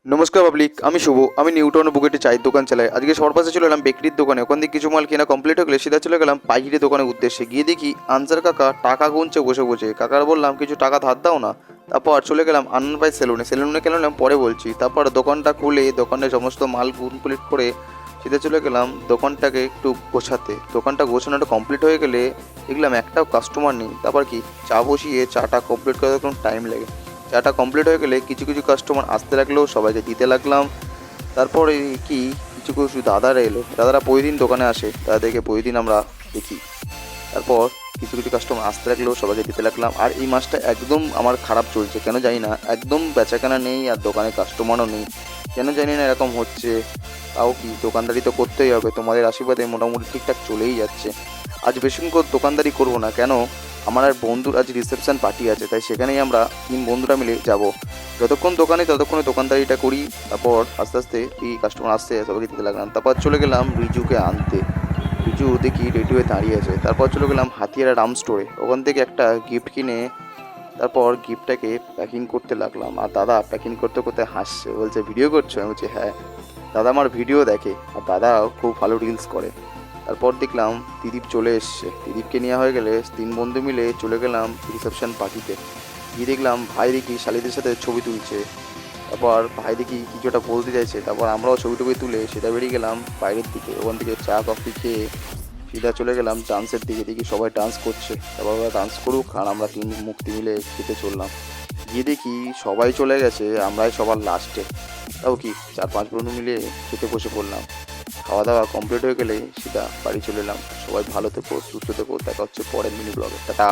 নমস্কার পাবলিক, আমি শুভ। আমি নিউটাউন বুকেটে চায়ের দোকান চালাই। আজকে সবার পাশে চলে এলাম বেকরির দোকানে। ওখান থেকে কিছু মাল কেনা কমপ্লিট হয়ে গেলে সিধা চলে গেলাম পাইকারি দোকানের উদ্দেশ্যে। গিয়ে দেখি আনসার কাকা টাকা গুনছে বসে বসে। কাকার বললাম কিছু টাকা ধার দাও না। তারপর চলে গেলাম আনন্দ ভাই সেলুনে কেন এলাম পরে বলছি। তারপর দোকানটা খুলে দোকানের সমস্ত মাল কমপ্লিট করে সিধা চলে গেলাম দোকানটাকে একটু গোছাতে। দোকানটা গোছানোটা কমপ্লিট হয়ে গেলে দেখলাম একটাও কাস্টমার নেই। তারপর কি চা বসিয়ে চাটা কমপ্লিট করতে কোনো টাইম লাগে। চাটা কমপ্লিট হয়ে গেলে কিছু কিছু কাস্টমার আসতে লাগলো, সবাইকে দিতে লাগলাম। তারপরে কি কিছু কিছু দাদারা এলো, দাদারা প্রতিদিন দোকানে আসে, তাদেরকে প্রতিদিন আমরা দেখি। তারপর কিছু কিছু কাস্টমার আসতে লাগলো, সবাইকে দিতে লাগলাম। আর এই মাসটা একদম আমার খারাপ চলছে, কেন জানি না, একদম বেচাকেনা নেই আর দোকানে কাস্টমারও নেই, কেন জানি না এরকম হচ্ছে। তাও কি দোকানদারি তো করতেই হবে, তোমাদের আশীর্বাদে মোটামুটি ঠিকঠাক চলেই যাচ্ছে। আজ বেশিক্ষণ দোকানদারি করবো না, কেন আমার আর বন্ধুর আজ রিসেপশন পার্টি আছে, তাই সেখানেই আমরা তিন বন্ধুরা মিলে যাব। যতক্ষণ দোকানে ততক্ষণে দোকানদারিটা করি। তারপর আস্তে আস্তে এই কাস্টমার আসতে সবাইকে দিতে লাগলাম। তারপর চলে গেলাম রিজুকে আনতে। রিজু দেখি রেডি হয়ে দাঁড়িয়ে আছে। তারপর চলে গেলাম হাতিয়ারা রাম স্টোরে, ওখান থেকে একটা গিফট কিনে তারপর গিফটটাকে প্যাকিং করতে লাগলাম। আর দাদা প্যাকিং করতে করতে হাসছে, বলছে ভিডিও করছো? আমি বলছি হ্যাঁ। দাদা আমার ভিডিও দেখে আর দাদা খুব ভালো রিলস করে। তারপর দেখলাম দিদীপ চলে এসছে। দিদীপকে নেওয়া হয়ে গেলে তিন বন্ধু মিলে চলে গেলাম রিসেপশন পার্টিতে। গিয়ে দেখলাম ভাই দেখি শালিদের সাথে ছবি তুলছে। তারপর ভাই দেখি কিছু একটা বলতে চাইছে। তারপর আমরাও ছবি টবি তুলে সেটা বেরিয়ে গেলাম বাইরের দিকে। ওখান থেকে চা কফি খেয়ে সিধা চলে গেলাম ডান্সের দিকে। দেখি সবাই ডান্স করছে, তারপর ওরা ডান্স করুক আর আমরা তিন মুক্তি মিলে খেতে চললাম। গিয়ে দেখি সবাই চলে গেছে, আমরাই সবার লাস্টে। তাও কি 4-5 বন্ধু মিলে খেতে বসে পড়লাম। খাওয়া দাওয়া কমপ্লিট হয়ে গেলে সেটা বাড়ি চলে এলাম। সবাই ভালো থেকো, সুস্থ থেকো, দেখা হচ্ছে পরের মিনি ব্লগে। টাটা।